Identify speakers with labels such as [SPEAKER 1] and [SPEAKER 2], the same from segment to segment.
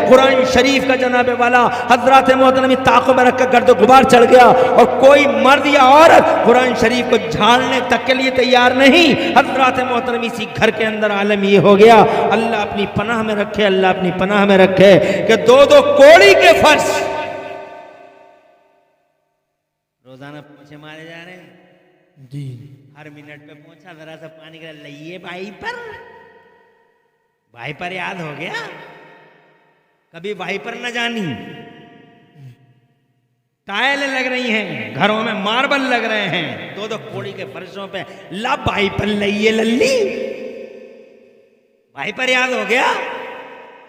[SPEAKER 1] कुरान शरीफ का जनाबे वाला हजरत मोहतरम ताक़ों में रखकर गर्द गुबार चढ़ गया और कोई मर्द या औरत कुरान शरीफ को झाड़ने तक के लिए तैयार नहीं। हजरत मोहतरम इसी घर के अंदर आलम ये हो गया। अल्लाह अपनी पनाह में रखे, अल्लाह अपनी पनाह में रखे कि दो दो कोड़ी के फर्श रोजाना पोछे मारे जा रहे हैं जी। हर मिनट पे पोछा, जरा सा पानी का लइए भाई पर याद हो गया। कभी वाइपर न जानी, टाइल लग रही हैं, घरों में मार्बल लग रहे हैं, दो दो कोड़ी के फर्शों पे ला वाइपर लइए लल्ली। वाइपर याद हो गया।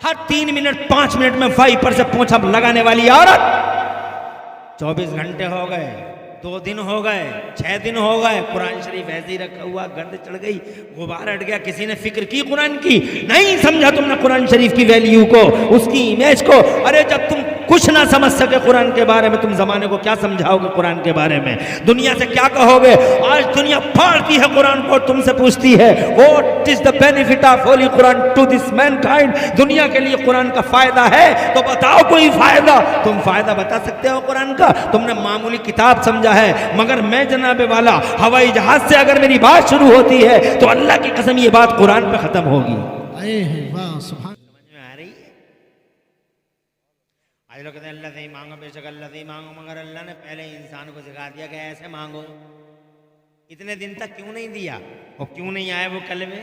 [SPEAKER 1] हर 3 मिनट 5 मिनट में वाइपर से पोंछा लगाने वाली औरत 24 घंटे हो गए, 2 दिन हो गए, 6 दिन हो गए, कुरान शरीफ ऐसे ही रखा हुआ, गर्द चढ़ गई, गुबार हट गया। किसी ने फिक्र की कुरान की? नहीं समझा तुमने कुरान शरीफ की वैल्यू को, उसकी इमेज को। अरे जब तुम कुछ ना समझ सके कुरान के बारे में, तुम जमाने को क्या समझाओगे कुरान के बारे में? दुनिया से क्या कहोगे? आज दुनिया फाड़ती है कुरान को, तुमसे पूछती है what is the benefit of holy Quran to this mankind. दुनिया के लिए कुरान का फायदा है तो बताओ कोई फायदा। तुम फायदा बता सकते हो कुरान का? तुमने मामूली किताब समझा है। मगर मैं जनाबे वाला हवाई जहाज से अगर मेरी बात शुरू होती है तो अल्लाह की कसम ये बात कुरान पे खत्म होगी। आज लोग कहते हैं अल्लाह से ही मांगो, बेशक अल्लाह से ही मांगो, मगर अल्लाह ने पहले इंसान को सिखा दिया कि ऐसे मांगो। इतने दिन तक क्यों नहीं दिया और क्यों नहीं आए वो कलमे?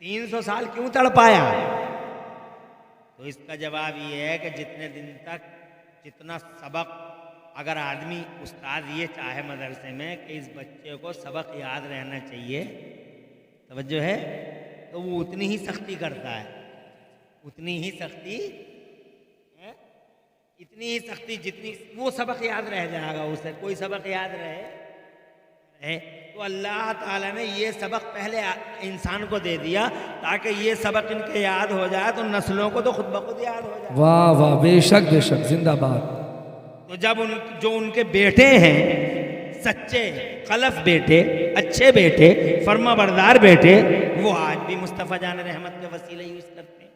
[SPEAKER 1] 300 साल क्यों तड़पाया? तो इसका जवाब ये है कि जितने दिन तक जितना सबक, अगर आदमी उस्ताद ये चाहे मदरसे में कि इस बच्चे को सबक याद रहना चाहिए, तवज्जो है, तो वो उतनी ही सख्ती करता है, उतनी ही सख्ती, इतनी ही सख्ती जितनी वो सबक याद रह जाएगा उसे। कोई सबक याद रहे तो अल्लाह ताला ने ये सबक पहले इंसान को दे दिया ताकि ये सबक इनके याद हो जाए तो नस्लों को तो खुद ब खुद याद हो जाए।
[SPEAKER 2] वाह वाह, बेशक बेशक, जिंदाबाद।
[SPEAKER 1] तो जब जो उनके बेटे हैं, सच्चे खलफ बेटे, अच्छे बेटे, फर्मा बरदार बेटे, वो आज भी मुस्तफ़ा जान रहमत के वसीले यूज करते हैं।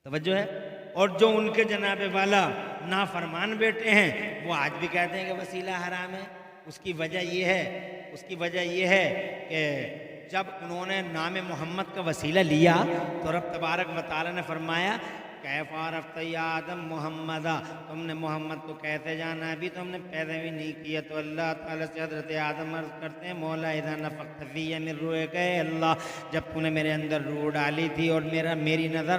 [SPEAKER 1] तवज्जो है। और जो उनके जनाबे वाला नाफरमान बेटे हैं वो आज भी कहते हैं कि वसीला हराम है। उसकी वजह ये है कि जब उन्होंने नाम मोहम्मद का वसीला लिया तो रब तबारक व तआला ने फरमाया कैफ़ा रफ़्त या आदम मोहम्मदा, तुमने मोहम्मद को कैसे जाना? अभी तो हमने पैदा भी नहीं किया। तो अल्लाह ताला से हज़रत आदम अर्ज़ करते हैं मौला इज़ा नफ़ख़्त फ़ीया मिन रूहिक, अल्लाह जब तूने मेरे अंदर रूह डाली थी और मेरी नज़र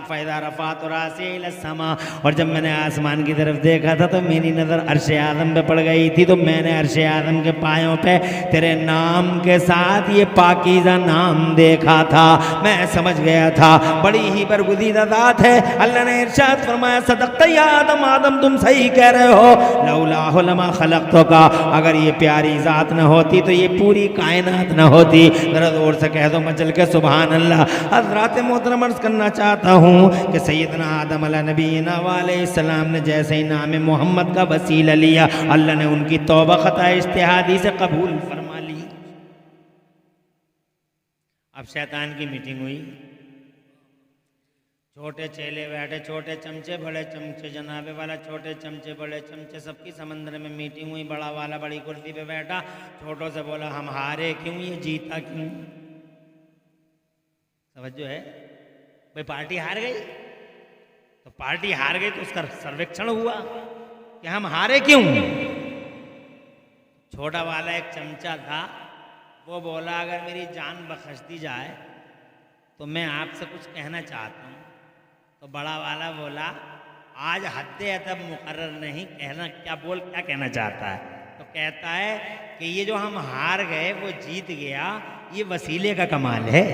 [SPEAKER 1] फ़इज़ा रफ़अत रासी इला समा, और जब मैंने आसमान की तरफ देखा था तो मेरी नज़र अर्श आदम पे पड़ गई थी। तो मैंने अर्श आदम के पायों पे तेरे नाम के साथ ये पाकीज़ा नाम देखा था, मैं समझ गया था बड़ी ही बरगुज़ीदा ज़ात है। अल्लाह ने इरशाद फरमाया सदक़्त या आदम, आदम तुम सही कह रहे हो, लौलाहु लमा खलक़्तुका, अगर ये प्यारी ज़ात न होती तो ये पूरी कायनात न होती। ज़रा ज़ोर से कह दो मचल के सुभान अल्लाह। हज़रात मोहतरम अर्ज़ करना चाहता हूँ कि सैयदना आदम अला नबीना अलैहिस्सलाम ने जैसे ही नाम मोहम्मद का वसीला लिया, अल्लाह ने उनकी तौबा ख़ता इज्तिहादी से कबूल फरमा ली। अब शैतान की मीटिंग हुई, छोटे चेले बैठे, छोटे चमचे बड़े चमचे, जनाबे वाला छोटे चमचे बड़े चमचे, सबकी समंदर में मीटिंग हुई। बड़ा वाला बड़ी कुर्सी पे बैठा, छोटों से बोला हम हारे क्यों, ये जीता क्यों? समझो है भाई, पार्टी हार गई तो पार्टी हार गई तो उसका सर्वेक्षण हुआ कि हम हारे क्यों। छोटा वाला एक चमचा था, वो बोला अगर मेरी जान बख्श दी जाए तो मैं आपसे कुछ कहना चाहता हूँ। तो बड़ा वाला बोला आज हद्दे अदब मुकर्रर नहीं, कहना क्या कहना चाहता है? तो कहता है कि ये जो हम हार गए वो जीत गया, ये वसीले का कमाल है।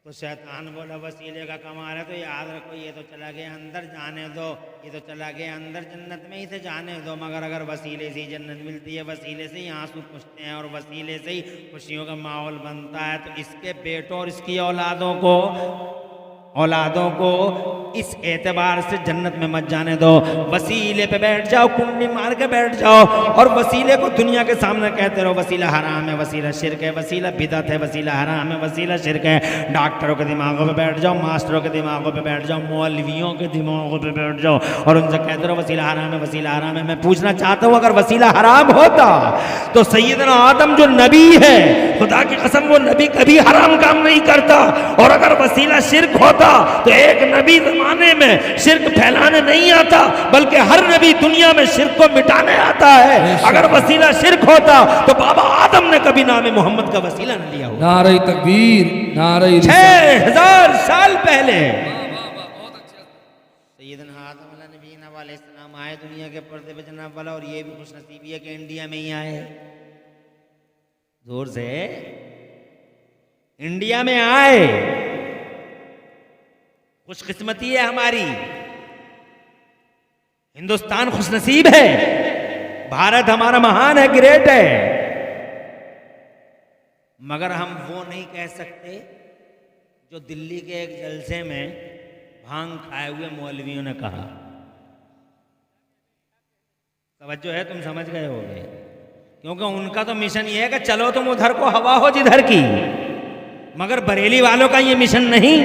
[SPEAKER 1] तो शैतान बोला वसीले का कमाल है तो याद रखो ये तो चला गया अंदर, जाने दो, ये तो चला गया अंदर जन्नत में, इसे जाने दो, मगर अगर वसीले से ही जन्नत मिलती है, वसीले से ही आंसू पूछते हैं और वसीले से ही खुशियों का माहौल बनता है, तो इसके बेटों और इसकी औलादों को औलादों को इस एतबार से जन्नत में मत जाने दो। वसीले पे बैठ जाओ, कुंडी मार के बैठ जाओ और वसीले को दुनिया के सामने कहते रहो वसीला हराम है, वसीला शिरक है, वसीला बिदअत है, वसीला हराम है, वसीला शिरक है। डॉक्टरों के दिमागों पे बैठ जाओ, मास्टरों के दिमागों पे बैठ जाओ, मौलवियों के दिमागों पे बैठ जाओ और उनसे कहते रहो वसीला हराम है, वसीला हराम है। मैं पूछना चाहता हूँ, अगर वसीला हराम होता तो सैयदना आदम जो नबी है, खुदा की कसम वो नबी कभी हराम काम नहीं करता। और अगर वसीला शिरक होता तो एक नबी जमाने में शिरक फैलाने नहीं आता, बल्कि हर नबी दुनिया में शिरक को मिटाने आता है। अगर वसीला शिरक होता तो बाबा आदम ने कभी नाम मोहम्मद का वसीला न लिया होता।
[SPEAKER 2] नारे तकबीर, नारे
[SPEAKER 1] 6000 साल पहले सैयदना आदम अलैहिस्सलाम आए दुनिया के पर्दे पे जनाब वाला। और ये भी खुशनसीबी है कि इंडिया में ही आए, जोर से इंडिया में आए। खुशकिस्मती है हमारी, हिंदुस्तान खुशनसीब है, भारत हमारा महान है, ग्रेट है। मगर हम वो नहीं कह सकते जो दिल्ली के एक जलसे में भांग खाए हुए मौलवियों ने कहा। तवज्जो है, तुम समझ गए होगे, क्योंकि उनका तो मिशन ये है कि चलो तुम उधर को हवा हो जिधर की। मगर बरेली वालों का ये मिशन नहीं।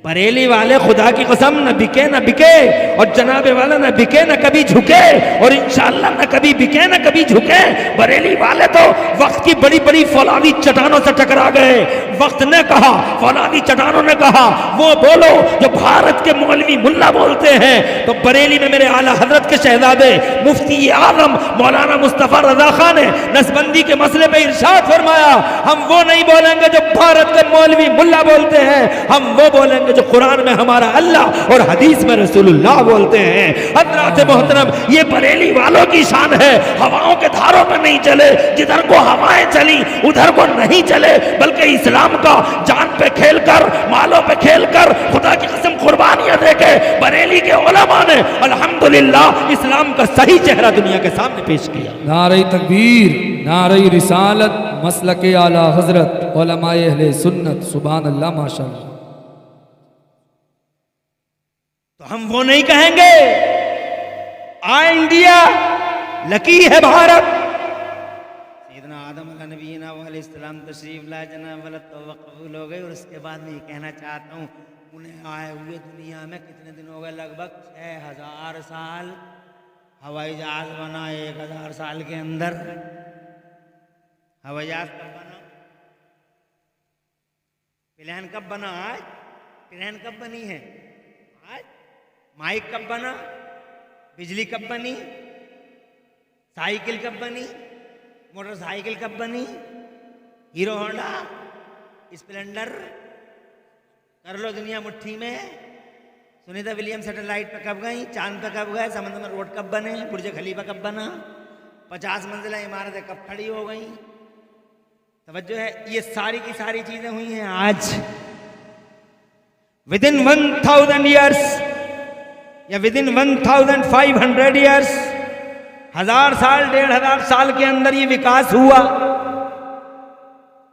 [SPEAKER 1] बरेली वाले खुदा की कसम न बिके न बिके, और जनाबे वाला न बिके न कभी झुके, और इंशाअल्लाह न कभी बिके न कभी झुके। बरेली वाले तो वक्त की बड़ी बड़ी फौलादी चट्टानों से टकरा गए। वक्त ने कहा, फौलादी चट्टानों ने कहा वो बोलो जो भारत के मौलवी मुल्ला बोलते हैं। तो बरेली में मेरे आला हजरत के शहजादे मुफ्ती आलम मौलाना मुस्तफ़ा रजा खान ने नसबंदी के मसले पे इरशाद फरमाया, हम वो नहीं बोलेंगे जो भारत के मौलवी मुल्ला बोलते हैं, हम वो बोलेंगे जो कुरान में हमारा अल्लाह और हदीस में रसूलुल्लाह बोलते हैं। हज़रात मोहतरम, ये बरेली वालों की शान है। हवाओं के धारों पर नहीं चले, जिधर को हवाएं चली उधर को नहीं चले, बल्कि इस्लाम का जान पे खेलकर, मालों पे खेलकर, खुदा की कसम कुर्बानियां देके बरेली के उलमा ने अल्हम्दुलिल्लाह इस्लाम का सही चेहरा दुनिया के सामने पेश किया।
[SPEAKER 2] नारे तकबीर, नारे रिसालत, मसलक आला हजरत, उलमाए अहले सुन्नत, सुभान अल्लाह, माशाअल्लाह।
[SPEAKER 1] तो हम वो नहीं कहेंगे आ इंडिया लकी है भारत। सैयदना आदम नबीना अलैहिस्सलाम तशरीफ ला जनाब वाला तौबा कबूल हो गई। और उसके बाद मैं ये कहना चाहता हूँ, उन्हें आए हुए दुनिया में कितने दिन हो गए? लगभग 6000 साल। हवाई जहाज बना 1000 साल के अंदर। हवाई जहाज कब बना? प्लेन कब बना? आज प्लेन कब बनी है? आज माइक कब बना? बिजली कब बनी? साइकिल कब बनी? मोटरसाइकिल कब बनी? हीरो होंडा, स्प्लेंडर, कर लो दुनिया मुट्ठी में। सुनीता विलियम सैटेलाइट पे कब गई? चांद पे कब गए? समंदर में रोड कब बने? बुर्ज खलीफा कब बना? 50 मंजिला इमारतें कब खड़ी हो गई? तवज्जो है, ये सारी की सारी चीजें हुई हैं आज। विदिन 1000 ईयर्स या विदिन 1500 ईयर्स, 1000 साल 1500 साल के अंदर ये विकास हुआ।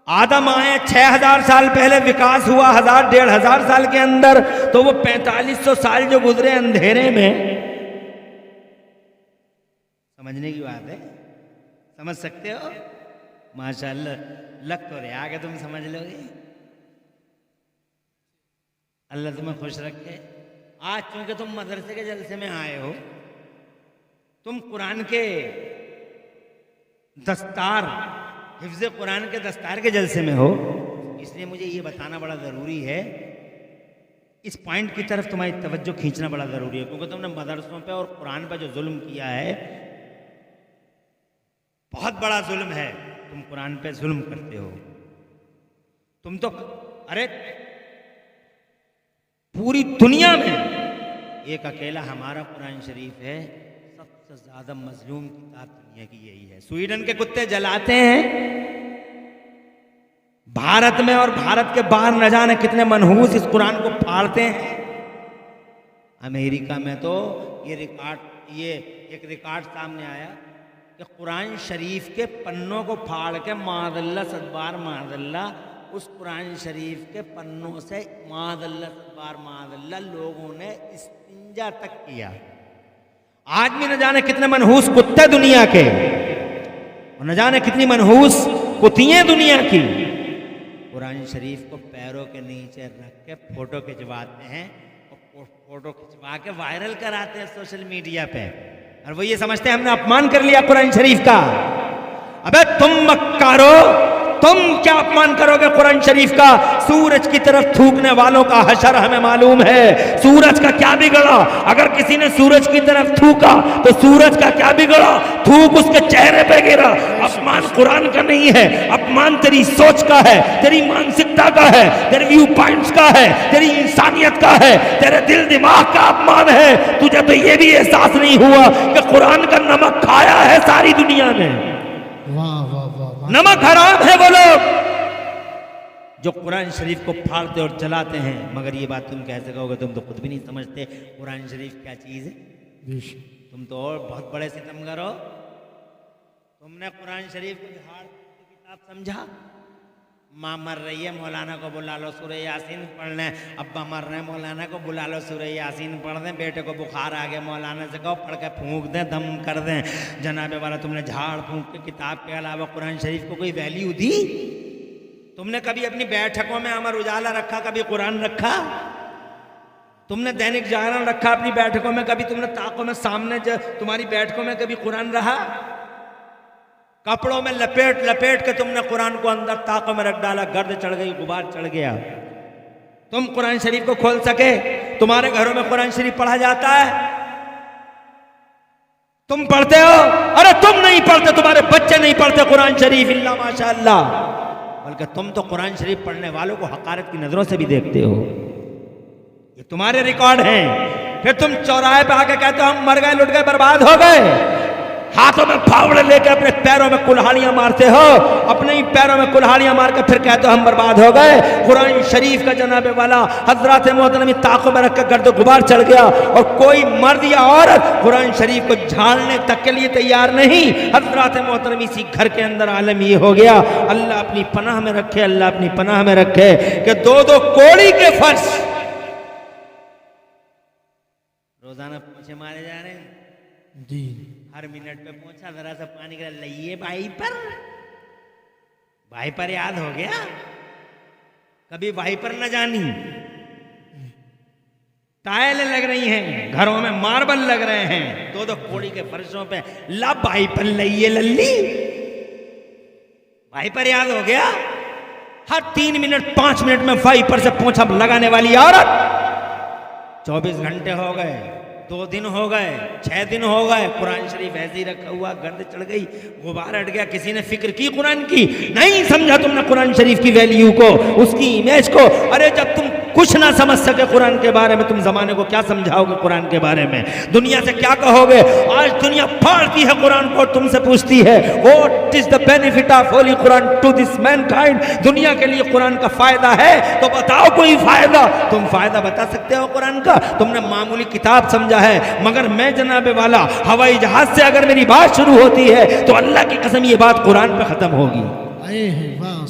[SPEAKER 1] आदम आए 6000 साल पहले, विकास हुआ 1000-1500 साल के अंदर। तो वो 4500 साल जो गुजरे अंधेरे में, समझने की बात है, समझ सकते हो? माशाअल्लाह, लग तो रहा कि तुम समझ लोगे। अल्लाह तुम्हें खुश रखे। आज चूंकि तुम मदरसे के जलसे में आए हो, तुम कुरान के दस्तार, हिफ्ज़ कुरान के दस्तार के जलसे में हो, इसलिए मुझे ये बताना बड़ा ज़रूरी है। इस पॉइंट की तरफ तुम्हारी तवज्जो खींचना बड़ा ज़रूरी है, क्योंकि तुमने मदरसों पे और कुरान पे जो जुल्म किया है, बहुत बड़ा जुल्म है। तुम कुरान पे जुल्म करते हो। तुम तो, अरे पूरी दुनिया में एक अकेला हमारा कुरान शरीफ है। सबसे ज्यादा मजलूम किताब दुनिया की यही है। स्वीडन के कुत्ते जलाते हैं भारत में, और भारत के बाहर न जाने कितने मनहूस इस कुरान को फाड़ते हैं। अमेरिका में तो ये एक रिकॉर्ड सामने आया कि कुरान शरीफ के पन्नों को फाड़ के मादल्ला सदबार मादल्ला उस कुरान शरीफ के पन्नों से मादल्ला लोगों ने इस्तिंजा तक किया। आज भी न जाने कितने मनहूस कुत्ते दुनिया के और न जाने कितनी मनहूस कुतियां दुनिया की कुरान शरीफ को पैरों के नीचे रख के फोटो खिंचवाते हैं और फोटो खिंचवा के वायरल कराते हैं सोशल मीडिया पे, और वो ये समझते हैं हमने अपमान कर लिया कुरान शरीफ का। अबे तुम मक्कारो, तुम क्या अपमान करोगे कुरान शरीफ का? सूरज की तरफ थूकने वालों का हशर हमें मालूम है। सूरज का क्या बिगड़ा? अगर किसी ने सूरज की तरफ थूका तो सूरज का क्या बिगड़ा? थूक उसके चेहरे पे गिरा। अपमान कुरान का नहीं है, अपमान तेरी सोच का है, तेरी मानसिकता का है, तेरे व्यू पॉइंट्स का है, तेरी इंसानियत का है, तेरे दिल दिमाग का अपमान है। तुझे तो ये भी एहसास नहीं हुआ कि कुरान का नमक खाया है सारी दुनिया ने।
[SPEAKER 3] वाह वाह वाह वाह।
[SPEAKER 1] नमक हराम है वो लोग जो कुरान शरीफ को फाड़ते और जलाते हैं। मगर ये बात तुम कैसे कहोगे? तुम तो खुद भी नहीं समझते कुरान शरीफ क्या चीज है। तुम तो और बहुत बड़े सितमगर हो। तुमने कुरान शरीफ को झाड़ की किताब समझा। माँ मर रही है, मौलाना को बुला लो सूरह यासीन पढ़ लें। अब्बा मर रहे हैं, मौलाना को बुला लो सूरह यासीन पढ़ दें। बेटे को बुखार आ गया, मौलाना से कहो पढ़ के फूंक दें, दम कर दें। जनाबे वाला तुमने झाड़ फूंक के किताब के अलावा कुरान शरीफ को कोई वैल्यू दी? तुमने कभी अपनी बैठकों में अमर उजाला रखा, कभी कुरान रखा? तुमने दैनिक जागरण रखा अपनी बैठकों में? कभी तुमने ताकों में सामने तुम्हारी बैठकों में कभी कुरान रहा? कपड़ों में लपेट लपेट के तुमने कुरान को अंदर ताकों में रख डाला, गर्द चढ़ गई, गुबार चढ़ गया। तुम कुरान शरीफ को खोल सके? तुम्हारे घरों में कुरान शरीफ पढ़ा जाता है? तुम पढ़ते हो? अरे तुम नहीं पढ़ते, तुम्हारे बच्चे नहीं पढ़ते कुरान शरीफ, इल्ला माशाअल्लाह। बल्कि तुम तो कुरान शरीफ पढ़ने वालों को हकारत की नजरों से भी देखते हो। ये तुम्हारे रिकॉर्ड हैं। फिर तुम चौराहे पे आके कहते हो हम मर गए, लुट गए, बर्बाद हो गए। हाथों में फावड़े लेके अपने पैरों में कुल्हाड़ियां मारते हो, अपने ही पैरों में कुल्हाड़ियां मार के फिर कहते हो हम बर्बाद हो गए। कुरान शरीफ का जनाबे वाला हजरत मोहतरम ताकों में रख कर गर्द गुबार चढ़ गया और कोई मर्द या औरत कुरान शरीफ को झाड़ने तक के लिए तैयार नहीं। हजरत मोहतरम इसी घर के अंदर आलम ये हो गया। अल्लाह अपनी पनाह में रखे, अल्लाह अपनी पनाह में रखे कि दो दो कोड़ी के फर्श रोजाना पोछे मारे जा रहे हैं
[SPEAKER 3] जी।
[SPEAKER 1] हर मिनट पे पहुंचा जरा सा पानी का लइए भाई पर याद हो गया? कभी भाई पर न जानी। टाइलें लग रही हैं, घरों में मार्बल लग रहे हैं, दो दो कोड़ी के फर्शों पे ला भाई पर लइए लल्ली। भाई पर याद हो गया? हर 3 मिनट 5 मिनट में भाई पर से पोंछा लगाने वाली औरत। 24 घंटे हो गए, 2 दिन हो गए, 6 दिन हो गए, कुरान शरीफ ऐसे ही रखा हुआ, गर्द चढ़ गई, गुबार हट गया। किसी ने फिक्र की कुरान की? नहीं समझा तुमने कुरान शरीफ की वैल्यू को, उसकी इमेज को। अरे जब तुम कुछ ना समझ सके कुरान के बारे में, तुम जमाने को क्या समझाओगे कुरान के बारे में? दुनिया से क्या कहोगे? आज दुनिया फाड़ती है कुरान को, तुमसे पूछती है what is the benefit of holy Quran to this mankind? दुनिया के लिए कुरान का फायदा है तो बताओ कोई फायदा। तुम फायदा बता सकते हो कुरान का? तुमने मामूली किताब समझा है। मगर मैं जनाबे वाला हवाई जहाज से अगर मेरी बात शुरू होती है तो अल्लाह की कसम ये बात कुरान पे खत्म होगी।
[SPEAKER 3] आए हैं वाह।